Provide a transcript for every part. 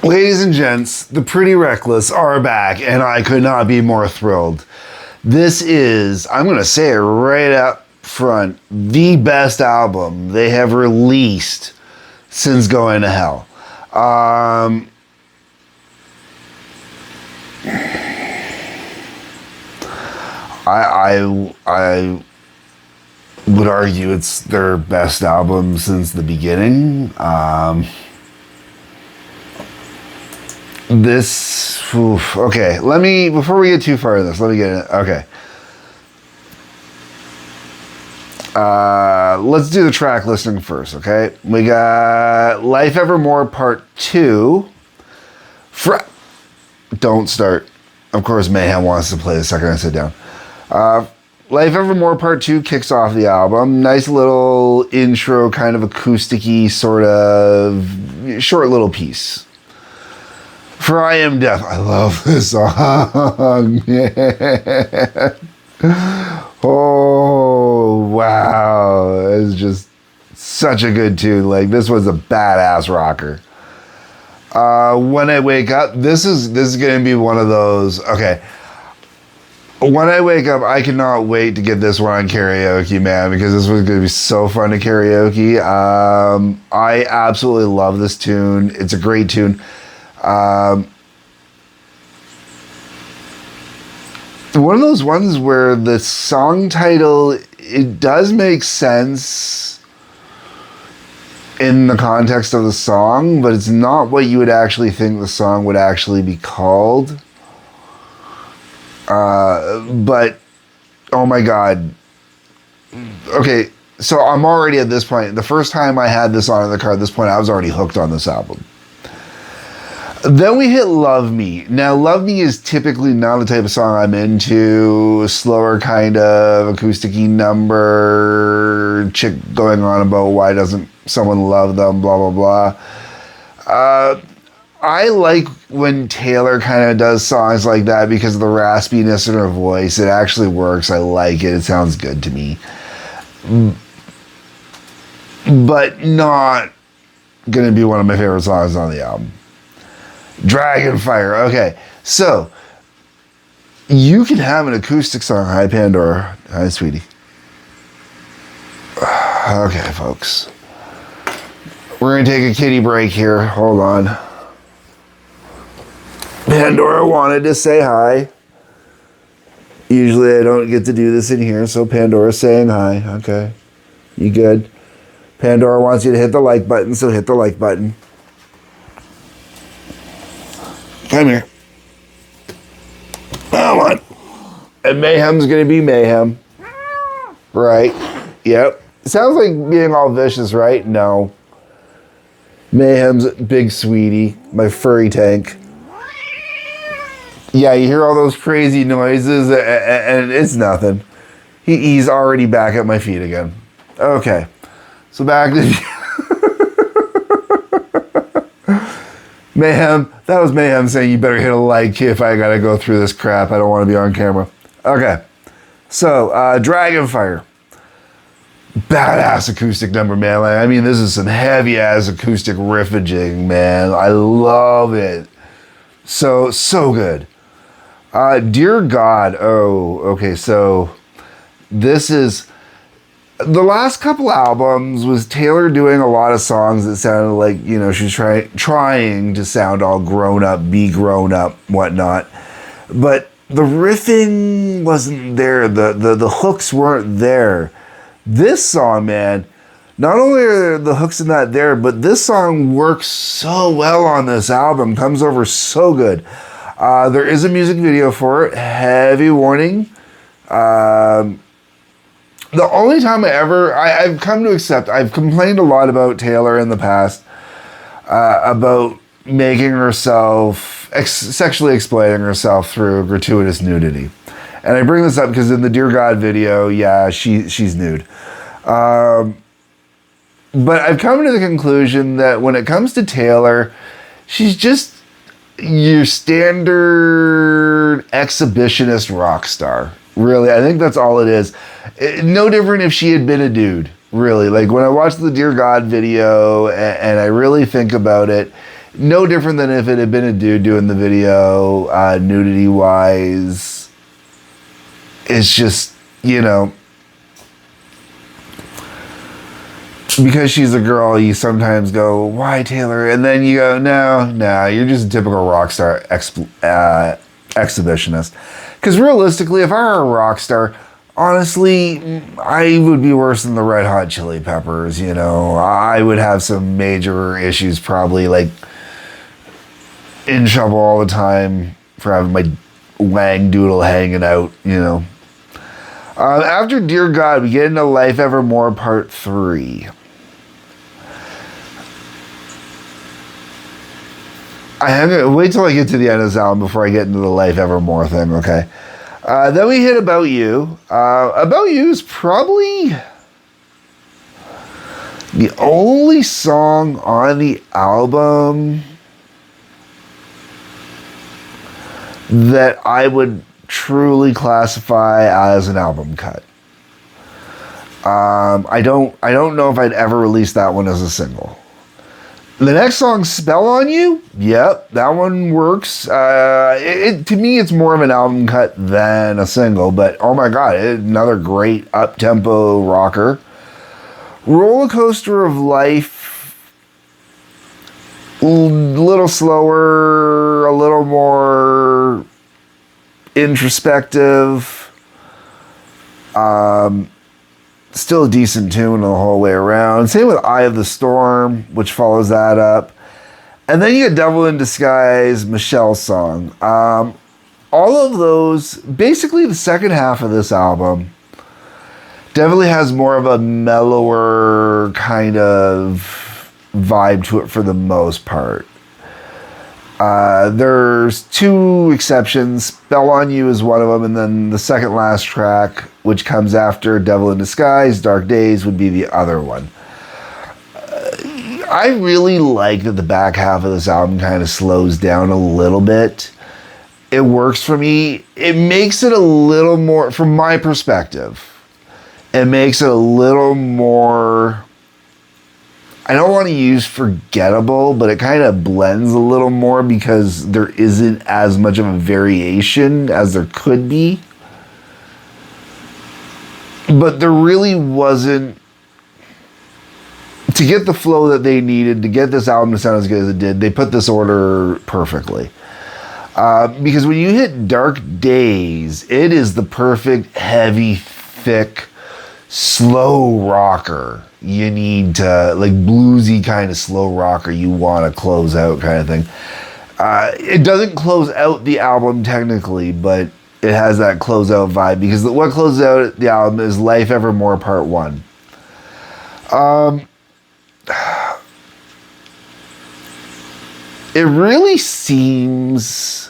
Ladies and gents, the Pretty Reckless are back, and I could not be more thrilled. This is, I'm going to say it right up front, the best album they have released since Going to Hell. I would argue it's their best album since the beginning. Okay, before we get too far in this, let me get it. Okay. Let's do the track listing first, okay? We got Life Evermore Part 2. Don't start. Of course, Mayhem wants to play the second I sit down. Life Evermore Part 2 kicks off the album. Nice little intro, kind of acousticy, sort of short little piece. For I Am Death. I love this song. Yeah. Oh, wow. It's just such a good tune. Like, this was a badass rocker. When I Wake Up, this is going to be one of those, okay. When I Wake Up, I cannot wait to get this one on karaoke, man, because this was going to be so fun to karaoke. I absolutely love this tune. It's a great tune. One of those ones where the song title, it does make sense in the context of the song, but it's not what you would actually think the song would actually be called. But, oh my God. Okay, so I'm already at this point. The first time I had this on in the car, at this point, I was already hooked on this album. Then we hit Love Me. Now, Love Me is typically not the type of song I'm into. Slower kind of acoustic-y number. Chick going on about why doesn't someone love them, blah, blah, blah. I like when Taylor kind of does songs like that because of the raspiness in her voice. It actually works. I like it. It sounds good to me. But not going to be one of my favorite songs on the album. Dragonfire. Okay, so you can have an acoustic song. Hi, Pandora. Hi, sweetie. Okay, folks. We're going to take a kitty break here. Hold on. Pandora wanted to say hi. Usually I don't get to do this in here, so Pandora's saying hi. Okay. You good? Pandora wants you to hit the like button, so hit the like button. Come here. Come on. And Mayhem's going to be Mayhem. Right. Yep. Sounds like being all vicious, right? No. Mayhem's big sweetie, my furry tank. Yeah, you hear all those crazy noises, and it's nothing. He's already back at my feet again. Okay. So back to... Mayhem, that was Mayhem saying you better hit a like if I gotta go through this crap. I don't want to be on camera. Okay, so Dragonfire. Badass acoustic number, man. Like, I mean, this is some heavy-ass acoustic riffaging, man. I love it. So good. Dear God. Oh, okay, so this is... The last couple albums was Taylor doing a lot of songs that sounded like, you know, she's trying to sound all grown up, be grown up, whatnot. But the riffing wasn't there. The hooks weren't there. This song, man, not only are the hooks in that there, but this song works so well on this album, comes over so good. There is a music video for it, heavy warning. The only time I've come to accept, I've complained a lot about Taylor in the past, about making herself, sexually exploiting herself through gratuitous nudity. And I bring this up because in the Dear God video, yeah, she's nude. But I've come to the conclusion that when it comes to Taylor, she's just your standard exhibitionist rock star. Really, I think that's all it is. No different if she had been a dude, really. Like, when I watched the Dear God video and I really think about it, No different than if it had been a dude doing the video, nudity wise. It's just, because she's a girl, you sometimes go, why Taylor? And then you go, no, you're just a typical rock star exhibitionist. Because realistically, if I were a rock star, honestly, I would be worse than the Red Hot Chili Peppers, I would have some major issues, probably, like, in trouble all the time for having my wang doodle hanging out, After Dear God, we get into Life Evermore Part 3. I'm gonna wait till I get to the end of this album before I get into the Life Evermore thing, okay? Then we hit About You. About You is probably the only song on the album that I would truly classify as an album cut. I don't know if I'd ever release that one as a single. The next song, Spell on You, yep, that one works. To me, it's more of an album cut than a single, but oh my god, another great up-tempo rocker. Roller Coaster of Life, a little slower, a little more introspective. Still a decent tune the whole way around. Same with Eye of the Storm, which follows that up. And then you get Devil in Disguise, Michelle's song. All of those, basically the second half of this album, definitely has more of a mellower kind of vibe to it for the most part. There's two exceptions. Spell on You is one of them, and then the second last track, which comes after Devil in Disguise, Dark Days, would be the other one. I really like that the back half of this album kind of slows down a little bit. It works for me. It makes it a little more, from my perspective, it makes it a little more, I don't want to use forgettable, but it kind of blends a little more because there isn't as much of a variation as there could be. But there really wasn't, to get the flow that they needed, to get this album to sound as good as it did, they put this order perfectly. Because when you hit Dark Days, it is the perfect, heavy, thick, slow rocker you need to, like, bluesy kind of slow rocker you want to close out kind of thing. It doesn't close out the album technically, but it has that closeout vibe, because what closes out the album is Life Evermore Part 1. It really seems,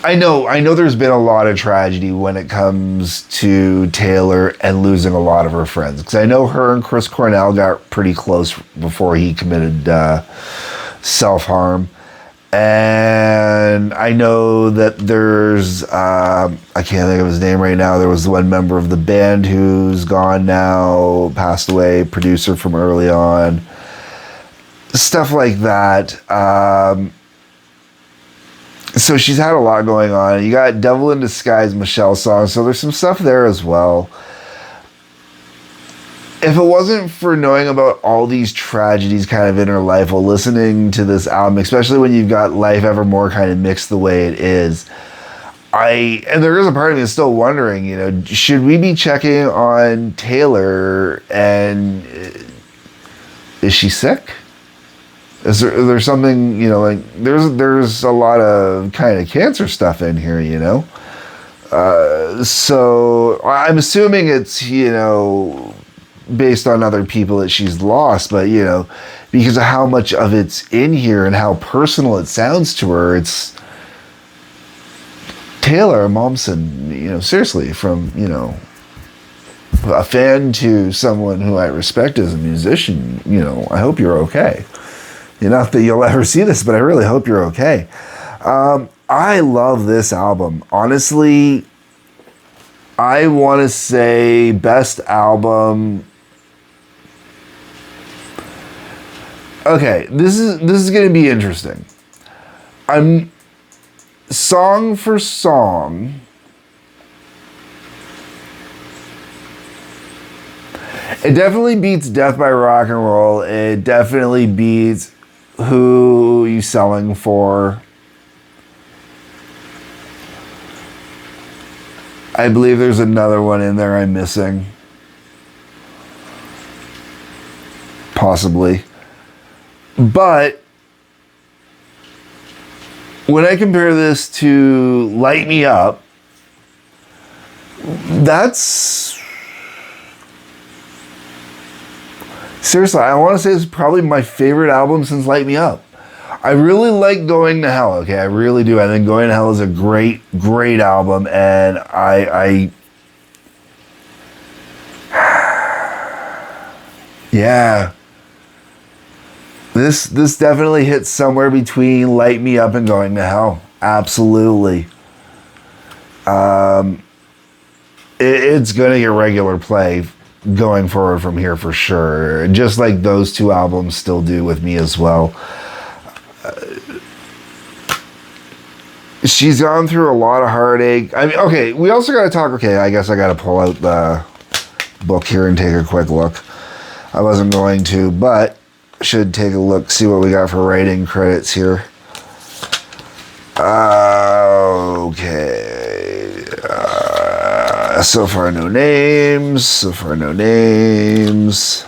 I know there's been a lot of tragedy when it comes to Taylor and losing a lot of her friends, because I know her and Chris Cornell got pretty close before he committed self-harm. And I know that there's, I can't think of his name right now, there was one member of the band who's gone now, passed away, producer from early on. Stuff like that. So she's had a lot going on. You got Devil in Disguise, Michelle's song, so there's some stuff there as well. If it wasn't for knowing about all these tragedies kind of in her life while listening to this album, especially when you've got Life Evermore kind of mixed the way it is, and there is a part of me that's still wondering, should we be checking on Taylor, and is she sick? Is there something, like, there's a lot of kind of cancer stuff in here, so I'm assuming it's, based on other people that she's lost, but, because of how much of it's in here and how personal it sounds to her, it's Taylor Momsen, seriously, from, a fan to someone who I respect as a musician, I hope you're okay. Not that you'll ever see this, but I really hope you're okay. I love this album. Honestly, I want to say best album. Okay, this is gonna be interesting. I'm song for song. It definitely beats Death by Rock and Roll. It definitely beats Who You Selling For. I believe there's another one in there I'm missing. Possibly. But when I compare this to Light Me Up, that's... Seriously, I want to say it's probably my favorite album since Light Me Up. I really like Going to Hell, okay? I really do. I think Going to Hell is a great, great album, and yeah. This definitely hits somewhere between Light Me Up and Going to Hell. Absolutely. It's going to get regular play going forward from here for sure. Just like those two albums still do with me as well. She's gone through a lot of heartache. I mean, okay, we also got to talk. Okay, I guess I got to pull out the book here and take a quick look. I wasn't going to, but should take a look, see what we got for writing credits here. Okay. So far, no names. So far, no names.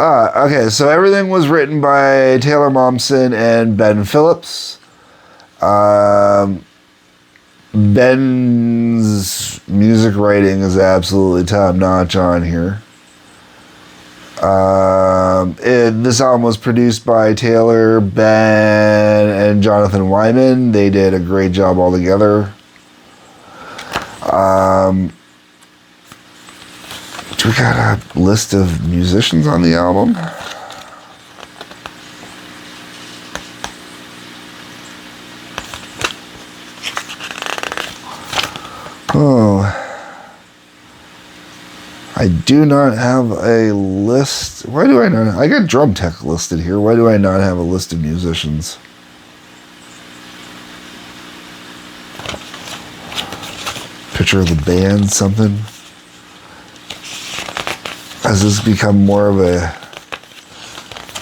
Okay, so everything was written by Taylor Momsen and Ben Phillips. Ben's music writing is absolutely top notch on here. This album was produced by Taylor, Ben, and Jonathan Wyman. They did a great job all together. Do we got a list of musicians on the album? Oh, I do not have a list. Why do I not? I got Drum Tech listed here. Why do I not have a list of musicians? Picture of the band, something. Has this become more of a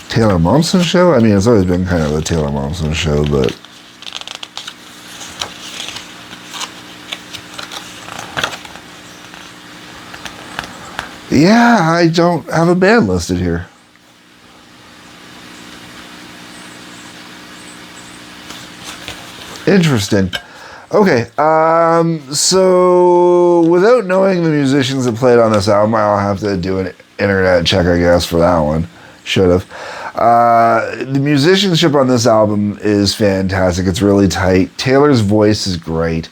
Taylor Momsen show? I mean, it's always been kind of a Taylor Momsen show, but... yeah, I don't have a band listed here. Interesting. Okay, so without knowing the musicians that played on this album, I'll have to do an internet check, I guess, for that one. Should have. The musicianship on this album is fantastic. It's really tight. Taylor's voice is great.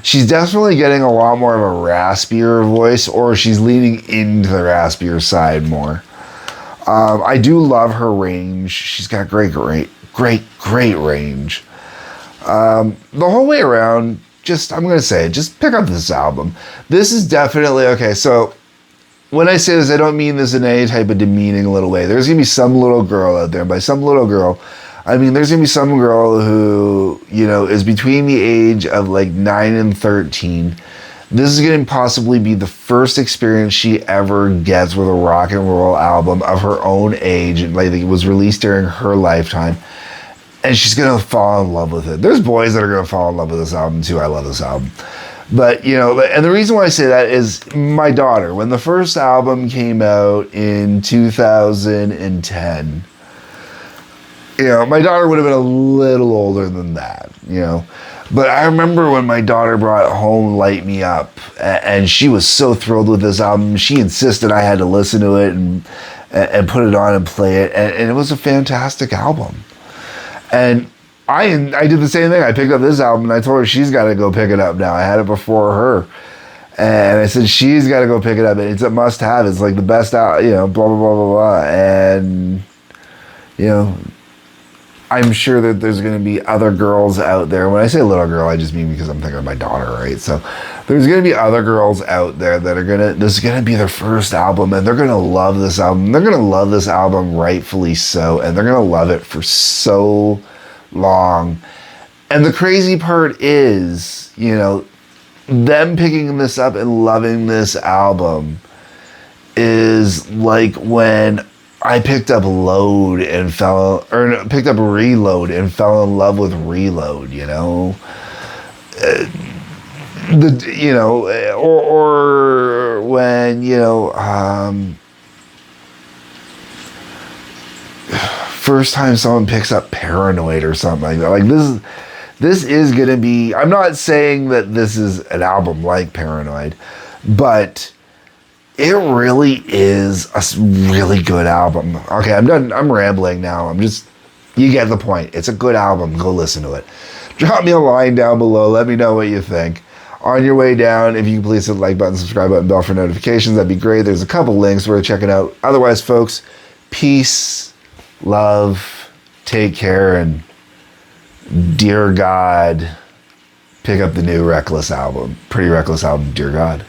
She's definitely getting a lot more of a raspier voice, or she's leaning into the raspier side more. I do love her range. She's got great range. The whole way around, I'm going to say, just pick up this album. This is definitely, okay, so when I say this, I don't mean this in any type of demeaning little way. There's going to be some little girl out there. By some little girl, I mean there's going to be some girl who, is between the age of like 9 and 13. This is going to possibly be the first experience she ever gets with a rock and roll album of her own age. Like, it was released during her lifetime. And she's going to fall in love with it. There's boys that are going to fall in love with this album too. I love this album. But, and the reason why I say that is my daughter, when the first album came out in 2010, my daughter would have been a little older than that, But I remember when my daughter brought home Light Me Up, and she was so thrilled with this album. She insisted I had to listen to it and put it on and play it. And it was a fantastic album. And I did the same thing. I picked up this album and I told her she's got to go pick it up now. I had it before her. And I said, she's got to go pick it up. It's a must have. It's like the best out, blah, blah, blah, blah, blah. And, I'm sure that there's going to be other girls out there. When I say little girl, I just mean because I'm thinking of my daughter, right? So there's going to be other girls out there that are this is going to be their first album, and they're going to love this album. They're going to love this album rightfully so, and they're going to love it for so long. And the crazy part is, you know, them picking this up and loving this album is like when I picked up Reload and fell in love with Reload, you know? Or when, you know, first time someone picks up Paranoid or something like that. Like this is gonna be, I'm not saying that this is an album like Paranoid, but it really is a really good album. Okay, I'm done. I'm rambling now. You get the point. It's a good album. Go listen to it. Drop me a line down below. Let me know what you think. On your way down, if you can please hit the like button, subscribe button, bell for notifications, that'd be great. There's a couple links worth checking out. Otherwise, folks, peace, love, take care, and dear God, pick up the new Reckless album. Pretty Reckless album, dear God.